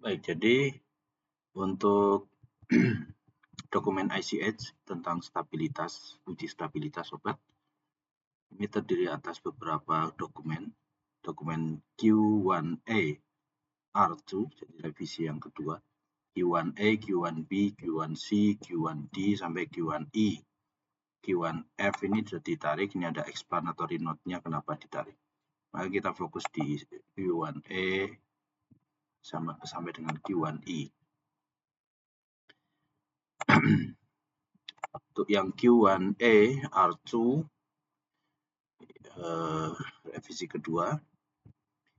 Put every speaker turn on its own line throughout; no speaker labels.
Baik, jadi untuk dokumen ICH tentang uji stabilitas obat, ini terdiri atas beberapa dokumen. Dokumen Q1A R2, jadi revisi yang kedua. Q1A, Q1B, Q1C, Q1D, sampai Q1E. Q1F ini sudah ditarik, ini ada explanatory note-nya kenapa ditarik. Maka kita fokus di Q1A sampai dengan Q1E. Untuk yang Q1A R2 revisi kedua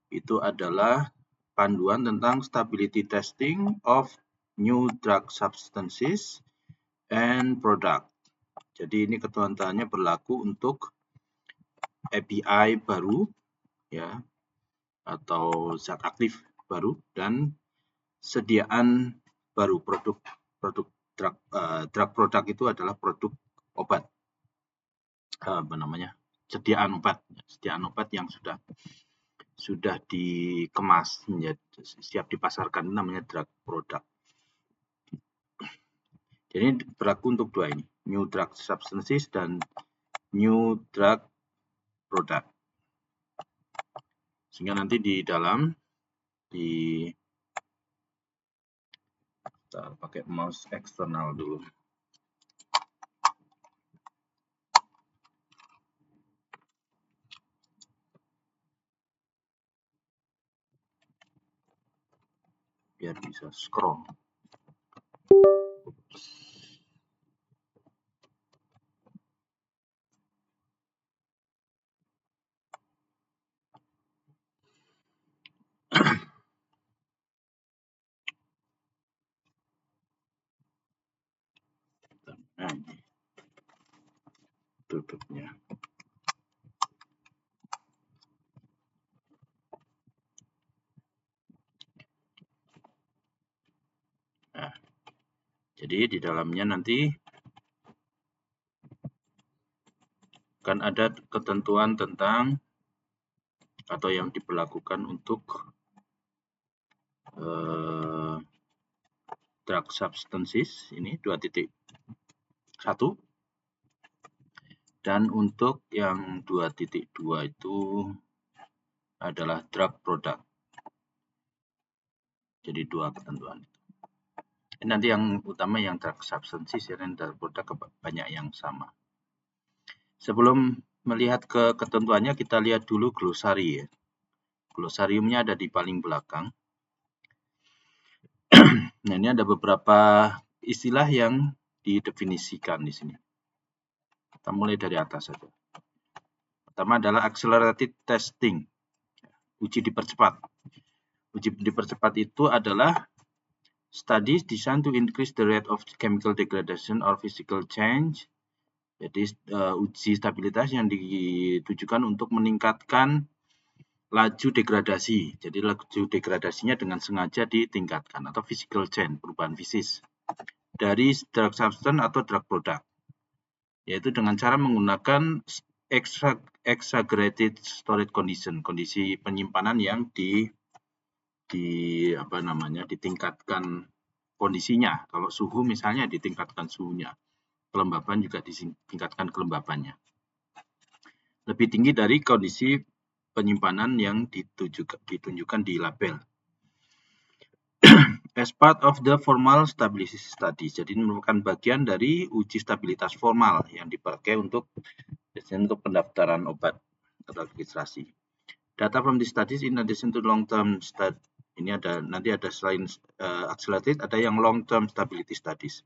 itu adalah panduan tentang stability testing of new drug substances and product. Jadi ini ketentuannya berlaku untuk API baru ya atau zat aktif baru dan sediaan baru drug product itu adalah produk obat. Sediaan obat yang sudah dikemas menjadi siap dipasarkan, namanya drug product. Jadi berlaku untuk dua ini, new drug substances dan new drug product. Sehingga nanti di dalam kita pakai mouse eksternal dulu. Biar bisa scroll. Nah, ini tutupnya. Nah, jadi di dalamnya nanti kan ada ketentuan tentang atau yang diberlakukan untuk drug substances ini 2.1 dan untuk yang 2.2 itu adalah drug product. Jadi dua ketentuan. Ini nanti yang utama yang drug substances dan drug product banyak yang sama. Sebelum melihat ke ketentuannya, kita lihat dulu glosari ya. Glosariumnya ada di paling belakang. Nah, ini ada beberapa istilah yang didefinisikan di sini. Kita mulai dari atas saja. Pertama adalah accelerated testing, uji dipercepat. Uji dipercepat itu adalah studies designed to increase the rate of chemical degradation or physical change. Jadi uji stabilitas yang ditujukan untuk meningkatkan laju degradasi. Jadi laju degradasinya dengan sengaja ditingkatkan atau physical change, perubahan fisis dari drug substance atau drug product. Yaitu dengan cara menggunakan exaggerated storage condition, kondisi penyimpanan yang ditingkatkan kondisinya. Kalau suhu misalnya ditingkatkan suhunya. Kelembaban juga ditingkatkan kelembabannya. Lebih tinggi dari kondisi penyimpanan yang ditunjukkan di label. As part of the formal stability studies, jadi merupakan bagian dari uji stabilitas formal yang dipakai untuk pendaftaran obat atau registrasi. Data from the studies in addition to long-term study, ini nanti ada selain accelerated, ada yang long-term stability studies.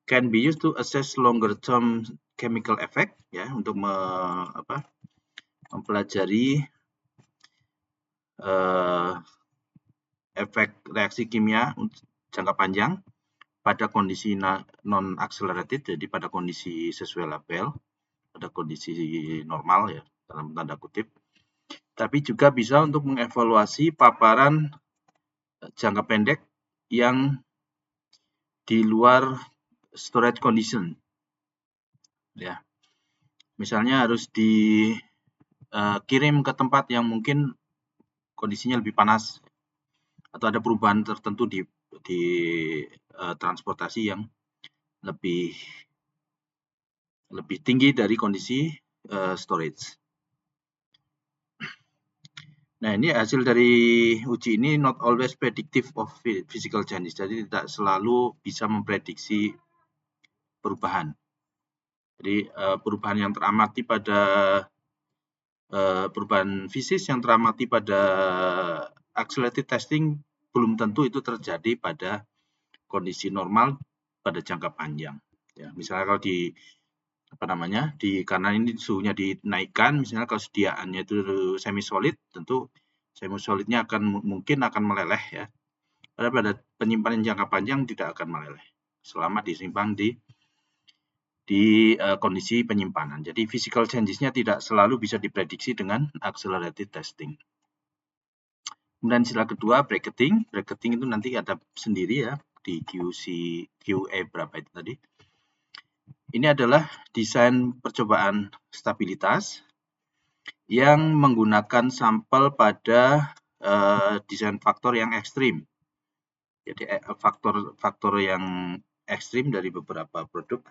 Can be used to assess longer-term chemical effect, ya, untuk mempelajari efek reaksi kimia jangka panjang pada kondisi non-accelerated, jadi pada kondisi sesuai label, pada kondisi normal ya, dalam tanda kutip. Tapi juga bisa untuk mengevaluasi paparan jangka pendek yang di luar storage condition. Ya. Misalnya harus dikirim ke tempat yang mungkin kondisinya lebih panas. atau ada perubahan tertentu di transportasi yang lebih tinggi dari kondisi storage. Nah, ini hasil dari uji ini not always predictive of physical changes. Jadi tidak selalu bisa memprediksi perubahan. Jadi perubahan yang teramati pada perubahan fisis yang teramati pada accelerated testing belum tentu itu terjadi pada kondisi normal pada jangka panjang. Ya, misalnya kalau karena ini suhunya dinaikkan, misalnya kalau sediaannya itu semi solid, tentu semi solidnya mungkin akan meleleh ya. Pada penyimpanan jangka panjang tidak akan meleleh selama disimpan di kondisi penyimpanan. Jadi physical changes-nya tidak selalu bisa diprediksi dengan accelerated testing. Kemudian istilah kedua bracketing. Bracketing itu nanti ada sendiri ya di QA berapa itu tadi. Ini adalah desain percobaan stabilitas yang menggunakan sampel pada desain faktor yang ekstrim. Jadi faktor yang ekstrim dari beberapa produk,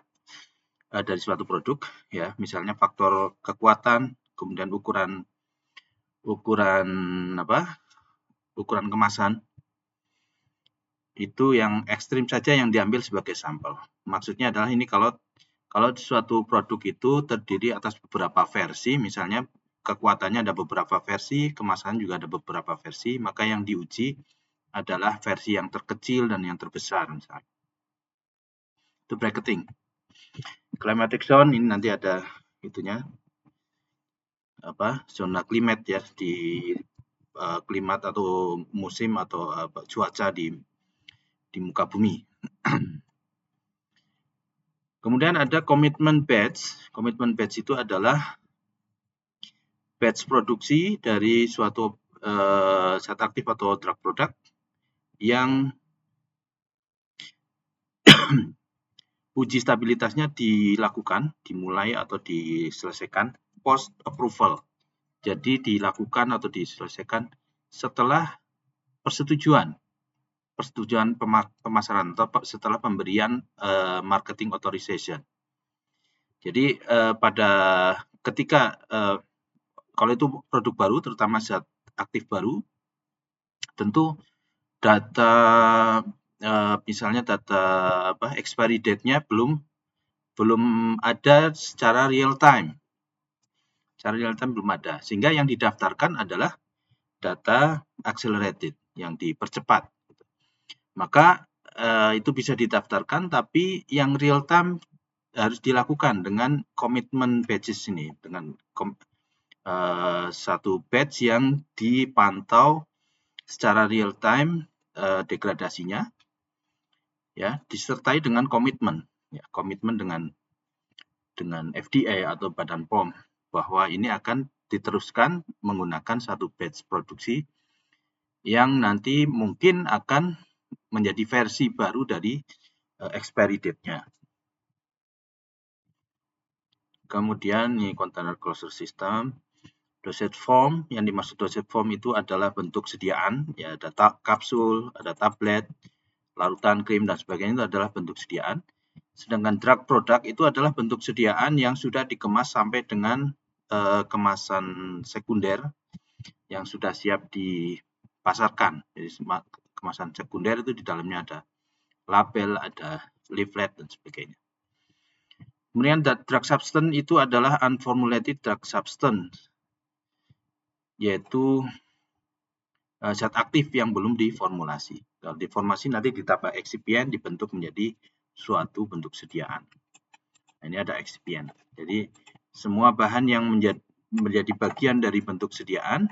dari suatu produk, ya, misalnya faktor kekuatan, kemudian ukuran kemasan, itu yang ekstrim saja yang diambil sebagai sampel. Maksudnya adalah ini kalau suatu produk itu terdiri atas beberapa versi, misalnya kekuatannya ada beberapa versi, kemasan juga ada beberapa versi, maka yang diuji adalah versi yang terkecil dan yang terbesar misalnya. Itu bracketing. Climatic zone ini nanti ada itunya, zona klimat ya, di klimat atau musim atau cuaca di muka bumi. Kemudian ada commitment batch. Commitment batch itu adalah batch produksi dari suatu zat aktif atau drug product yang uji stabilitasnya dimulai atau diselesaikan post approval. Jadi dilakukan atau diselesaikan setelah persetujuan pemasaran atau setelah pemberian marketing authorization. Jadi ketika kalau itu produk baru, terutama zat aktif baru, tentu data misalnya data expiry date-nya belum ada secara real time. Secara real time belum ada, sehingga yang didaftarkan adalah data accelerated yang dipercepat. Maka itu bisa didaftarkan, tapi yang real time harus dilakukan dengan commitment batches ini, dengan satu batch yang dipantau secara real time degradasinya, ya, disertai dengan komitmen, ya, komitmen dengan FDA atau Badan POM bahwa ini akan diteruskan menggunakan satu batch produksi yang nanti mungkin akan menjadi versi baru dari expiry date-nya. Kemudian ini container closure system, dosage form. Yang dimaksud dosage form itu adalah bentuk sediaan, ya, ada kapsul, ada tablet, larutan, krim dan sebagainya itu adalah bentuk sediaan. Sedangkan drug product itu adalah bentuk sediaan yang sudah dikemas sampai dengan kemasan sekunder yang sudah siap dipasarkan. Jadi kemasan sekunder itu di dalamnya ada label, ada leaflet dan sebagainya. Kemudian drug substance itu adalah unformulated drug substance, yaitu zat aktif yang belum diformulasi. Kalau diformulasi nanti ditambah excipient dibentuk menjadi suatu bentuk sediaan. Nah, ini ada excipient. Jadi semua bahan yang menjadi bagian dari bentuk sediaan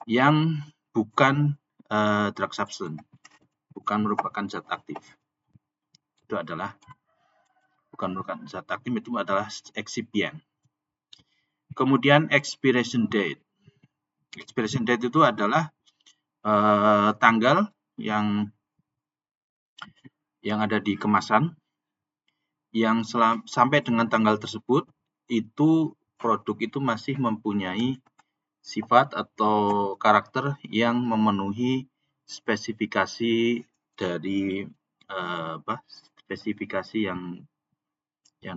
yang bukan drug substance, bukan merupakan zat aktif. Itu adalah bukan merupakan zat aktif, itu adalah excipient. Kemudian expiration date. Expiration date itu adalah tanggal yang ada di kemasan, yang sampai dengan tanggal tersebut itu produk itu masih mempunyai sifat atau karakter yang memenuhi spesifikasi dari spesifikasi yang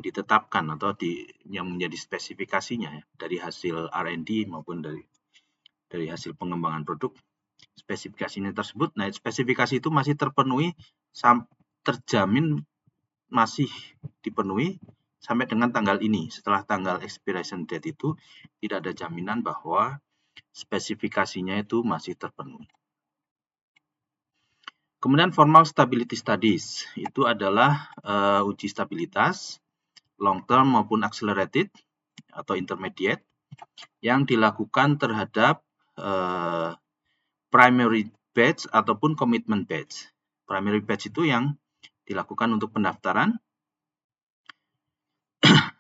ditetapkan atau yang menjadi spesifikasinya ya, dari hasil R&D maupun dari hasil pengembangan produk. Spesifikasinya tersebut, nah spesifikasi itu masih terpenuhi, terjamin masih dipenuhi sampai dengan tanggal ini. Setelah tanggal expiration date itu tidak ada jaminan bahwa spesifikasinya itu masih terpenuhi. Kemudian formal stability studies itu adalah uji stabilitas long term maupun accelerated atau intermediate yang dilakukan terhadap primary batch ataupun commitment batch. Primary batch itu yang dilakukan untuk pendaftaran,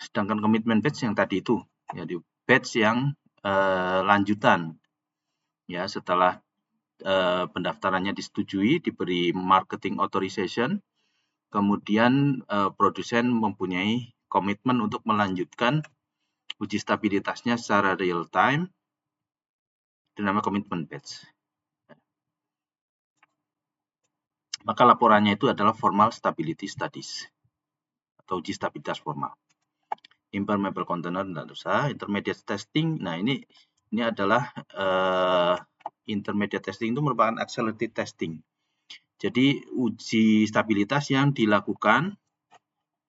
sedangkan commitment batch yang tadi itu, jadi batch yang lanjutan. Ya, setelah pendaftarannya disetujui, diberi marketing authorization, kemudian produsen mempunyai komitmen untuk melanjutkan uji stabilitasnya secara real time, itu namanya commitment batch. Maka laporannya itu adalah formal stability studies atau uji stabilitas formal. Impermeable container tidak usah. Intermediate testing, nah ini adalah intermediate testing itu merupakan accelerated testing. Jadi uji stabilitas yang dilakukan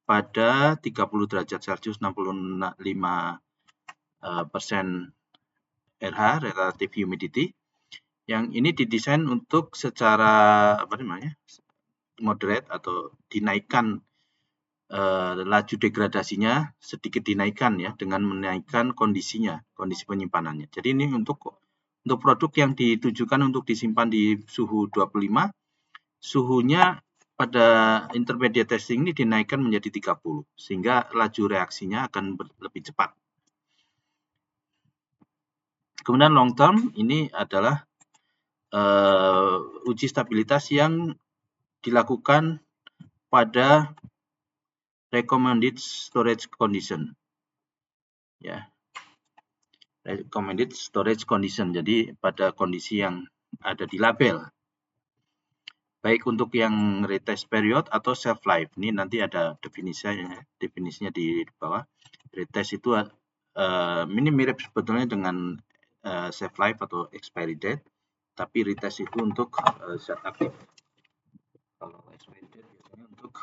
pada 30 derajat Celcius 65% RH relative humidity, yang ini didesain untuk secara moderate atau dinaikkan laju degradasinya sedikit dinaikkan ya, dengan menaikkan kondisi penyimpanannya. Jadi ini untuk produk yang ditujukan untuk disimpan di suhu 25, suhunya pada intermediate testing ini dinaikkan menjadi 30, sehingga laju reaksinya akan lebih cepat. Kemudian long term ini adalah uji stabilitas yang dilakukan pada recommended storage condition. Ya. Recommended storage condition. Jadi pada kondisi yang ada di label. Baik untuk yang retest period atau shelf life. Ini nanti ada definisinya di bawah. Retest itu ini mirip sebetulnya dengan shelf life atau expiry date, tapi retest itu untuk zat aktif. Kalau expiry date biasanya untuk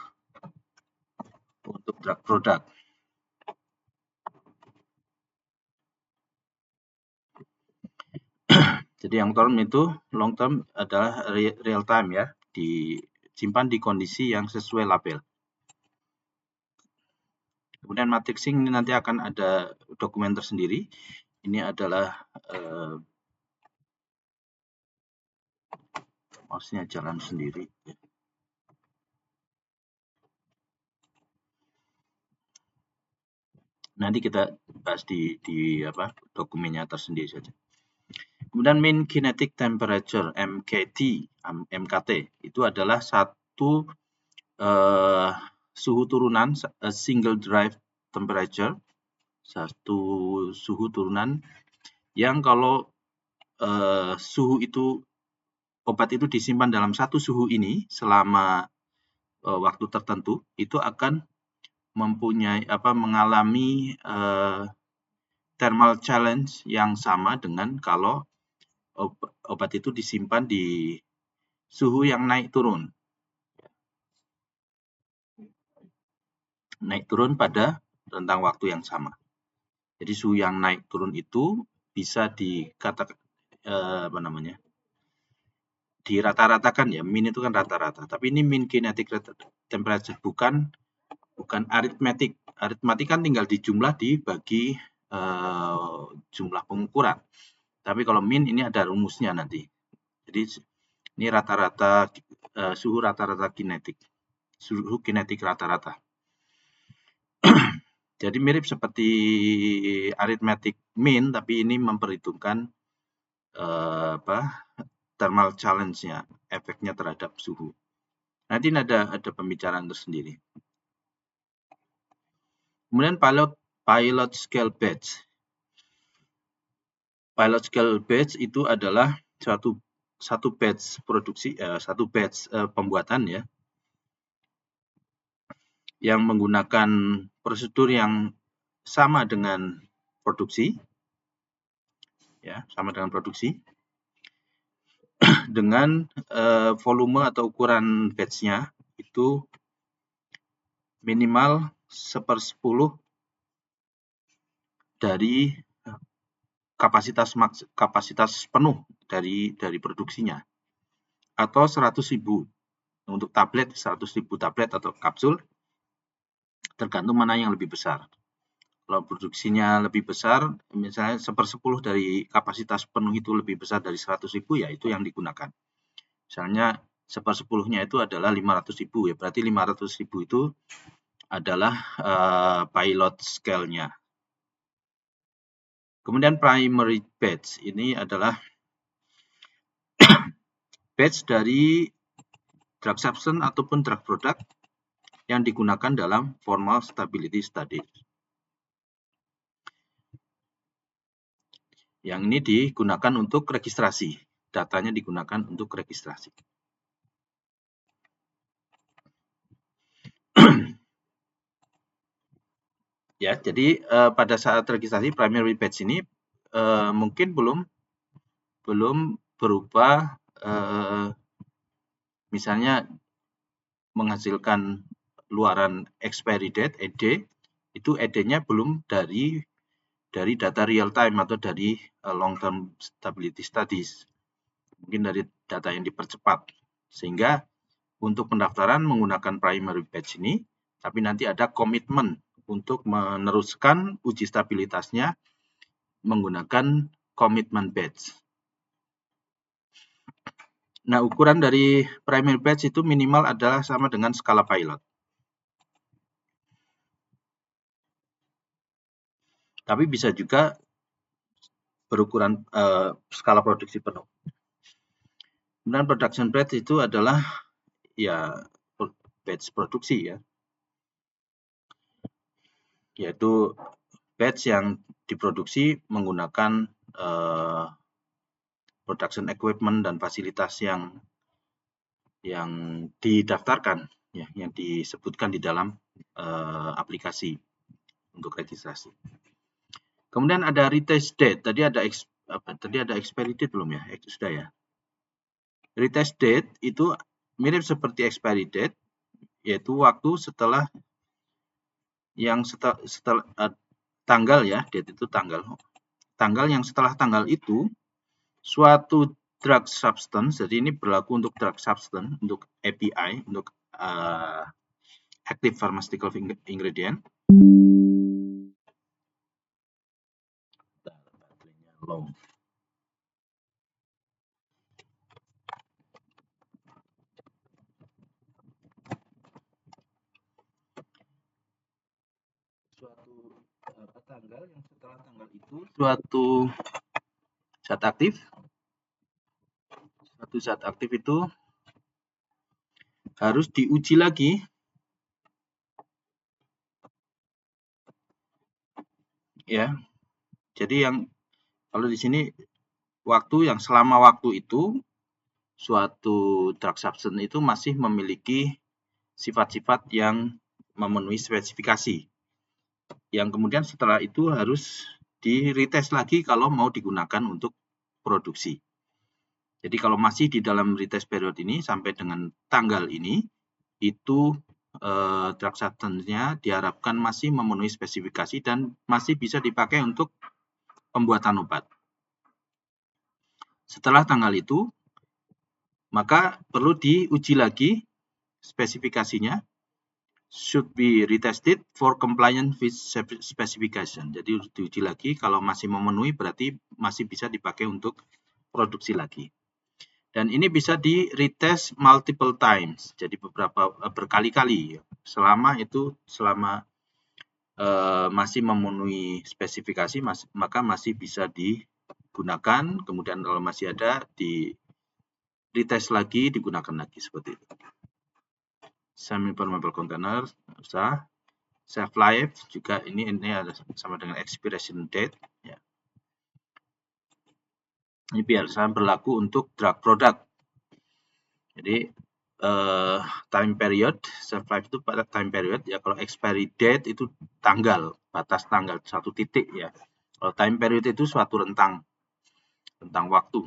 drug product. Jadi yang long term adalah real time ya, disimpan di kondisi yang sesuai label. Kemudian matrixing ini nanti akan ada dokumen tersendiri. Ini adalah mouse-nya jalan sendiri. Nanti kita bahas di dokumennya tersendiri saja. Kemudian mean kinetic temperature MKT itu adalah satu suhu turunan, single drive temperature, satu suhu turunan yang kalau suhu itu, obat itu disimpan dalam satu suhu ini selama waktu tertentu, itu akan mengalami thermal challenge yang sama dengan kalau obat itu disimpan di suhu yang naik turun. Naik turun pada rentang waktu yang sama. Jadi suhu yang naik turun itu bisa dikatakan dirata-ratakan ya, min itu kan rata-rata. Tapi ini mean kinetic temperature, bukan aritmetik. Aritmetik kan tinggal dijumlah dibagi jumlah pengukuran. Tapi kalau min ini ada rumusnya nanti. Jadi ini rata-rata suhu rata-rata kinetik. Suhu kinetik rata-rata. Jadi mirip seperti arithmetic mean, tapi ini memperhitungkan thermal challenge-nya, efeknya terhadap suhu. Nanti ada pembicaraan tersendiri. Kemudian pilot scale batch. Pilot scale batch itu adalah suatu satu batch produksi, satu batch pembuatan ya, yang menggunakan prosedur yang sama dengan produksi, ya, sama dengan produksi, dengan volume atau ukuran batch-nya itu minimal 1/10 dari kapasitas penuh dari produksinya, atau 100.000 untuk tablet, 100.000 tablet atau kapsul, tergantung mana yang lebih besar. Kalau produksinya lebih besar, misalnya 1/10 dari kapasitas penuh itu lebih besar dari 100.000, ya itu yang digunakan. Misalnya 1/10-nya itu adalah 500.000, ya berarti 500.000 itu adalah pilot scale-nya. Kemudian primary batch ini adalah batch dari drug substance ataupun drug product yang digunakan dalam formal stability study. Yang ini digunakan untuk registrasi. Datanya digunakan untuk registrasi. Ya, jadi pada saat registrasi primary batch ini mungkin belum berupa misalnya menghasilkan luaran expiry date (ED), itu ED-nya belum dari data real time atau dari long term stability studies, mungkin dari data yang dipercepat, sehingga untuk pendaftaran menggunakan primary batch ini, tapi nanti ada komitmen untuk meneruskan uji stabilitasnya menggunakan komitmen batch. Nah, ukuran dari primary batch itu minimal adalah sama dengan skala pilot. Tapi bisa juga berukuran skala produksi penuh. Kemudian production batch itu adalah ya batch produksi ya, yaitu batch yang diproduksi menggunakan production equipment dan fasilitas yang didaftarkan, ya, yang disebutkan di dalam aplikasi untuk registrasi. Kemudian ada retest date. Tadi ada expiry date belum ya? Sudah ya. Retest date itu mirip seperti expiry date, yaitu waktu setelah tanggal ya, date itu tanggal yang setelah tanggal itu suatu drug substance, jadi ini berlaku untuk drug substance, untuk API, untuk active pharmaceutical ingredient. Suatu tanggal yang setelah tanggal itu suatu zat aktif itu harus diuji lagi ya. Jadi yang kalau di sini selama waktu itu suatu drug substance itu masih memiliki sifat-sifat yang memenuhi spesifikasi, yang kemudian setelah itu harus di-retest lagi kalau mau digunakan untuk produksi. Jadi kalau masih di dalam retest period ini sampai dengan tanggal ini, itu drug substance-nya diharapkan masih memenuhi spesifikasi dan masih bisa dipakai untuk pembuatan obat. Setelah tanggal itu, maka perlu diuji lagi spesifikasinya, should be retested for compliance with specification. Jadi diuji lagi, kalau masih memenuhi berarti masih bisa dipakai untuk produksi lagi. Dan ini bisa di retest multiple times, jadi berkali-kali selama masih memenuhi spesifikasi, maka masih bisa digunakan. Kemudian kalau masih ada di retest lagi, digunakan lagi seperti itu. Semi permeable container bisa, shelf life juga ini ada sama dengan expiration date ya. Ini biasanya berlaku untuk drug product. Jadi time period, shelf life itu pada time period ya. Kalau expiry date itu tanggal, batas tanggal, satu titik ya. Kalau time period itu suatu rentang waktu.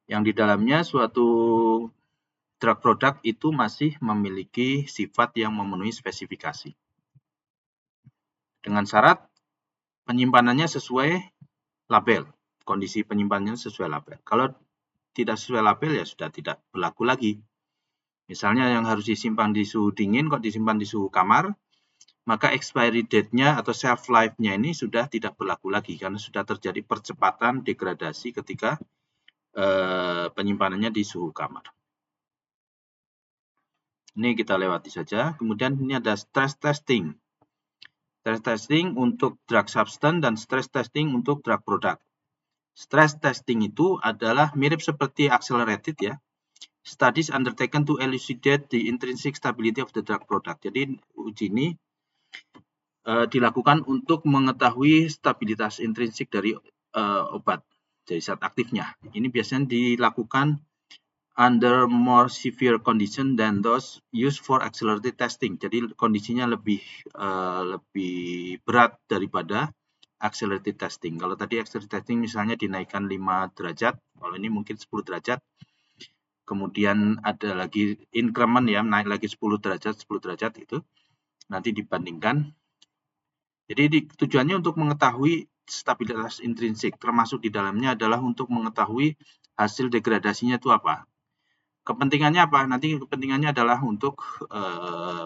Yang di dalamnya suatu drug product itu masih memiliki sifat yang memenuhi spesifikasi. Dengan syarat penyimpanannya sesuai label, kondisi penyimpanannya sesuai label. Kalau tidak sesuai label ya sudah tidak berlaku lagi. Misalnya yang harus disimpan di suhu dingin kok disimpan di suhu kamar, maka expiry date-nya atau shelf life-nya ini sudah tidak berlaku lagi karena sudah terjadi percepatan degradasi ketika penyimpanannya di suhu kamar. Ini kita lewati saja. Kemudian ini ada stress testing. Stress testing untuk drug substance dan stress testing untuk drug product. Stress testing itu adalah mirip seperti accelerated ya. Studies undertaken to elucidate the intrinsic stability of the drug product. Jadi uji ini dilakukan untuk mengetahui stabilitas intrinsik dari obat, dari zat aktifnya. Ini biasanya dilakukan under more severe condition than those used for accelerated testing. Jadi kondisinya lebih berat daripada accelerated testing. Kalau tadi accelerated testing misalnya dinaikkan 5 derajat, kalau ini mungkin 10 derajat. Kemudian ada lagi increment ya, naik lagi 10 derajat itu. Nanti dibandingkan. Jadi tujuannya untuk mengetahui stabilitas intrinsik, termasuk di dalamnya adalah untuk mengetahui hasil degradasinya itu apa. Kepentingannya apa? Nanti kepentingannya adalah untuk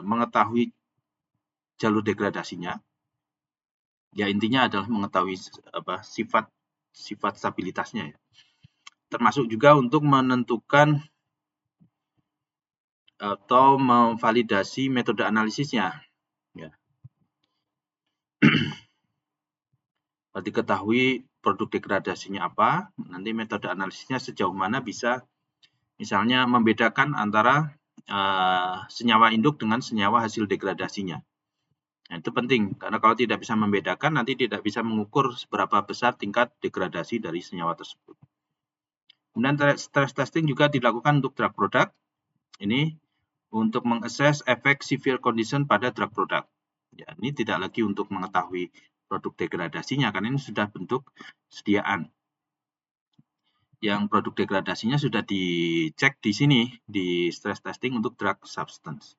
mengetahui jalur degradasinya. Ya intinya adalah mengetahui sifat stabilitasnya ya. Termasuk juga untuk menentukan atau memvalidasi metode analisisnya. Ya. Kalau diketahui produk degradasinya apa, nanti metode analisisnya sejauh mana bisa misalnya membedakan antara senyawa induk dengan senyawa hasil degradasinya. Nah, itu penting, karena kalau tidak bisa membedakan, nanti tidak bisa mengukur seberapa besar tingkat degradasi dari senyawa tersebut. Kemudian stress testing juga dilakukan untuk drug product. Ini untuk mengakses efek severe condition pada drug product. Ya, ini tidak lagi untuk mengetahui produk degradasinya, karena ini sudah bentuk sediaan. Yang produk degradasinya sudah dicek di sini di stress testing untuk drug substance.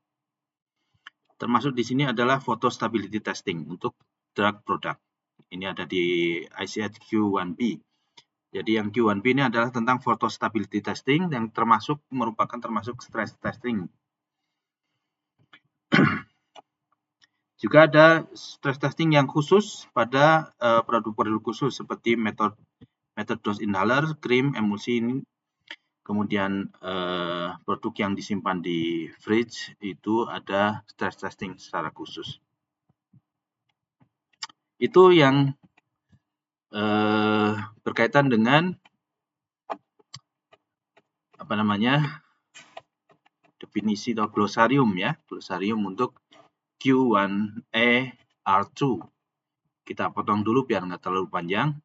Termasuk di sini adalah photo stability testing untuk drug product. Ini ada di ICH Q1B. Jadi yang Q1B ini adalah tentang photo stability testing yang merupakan termasuk stress testing. Juga ada stress testing yang khusus pada produk-produk khusus seperti method dose inhaler, krim, emulsi. Kemudian produk yang disimpan di fridge itu ada stress testing secara khusus. Itu yang berkaitan dengan definisi atau glosarium ya, glosarium untuk Q1A R2. Kita potong dulu biar nggak terlalu panjang.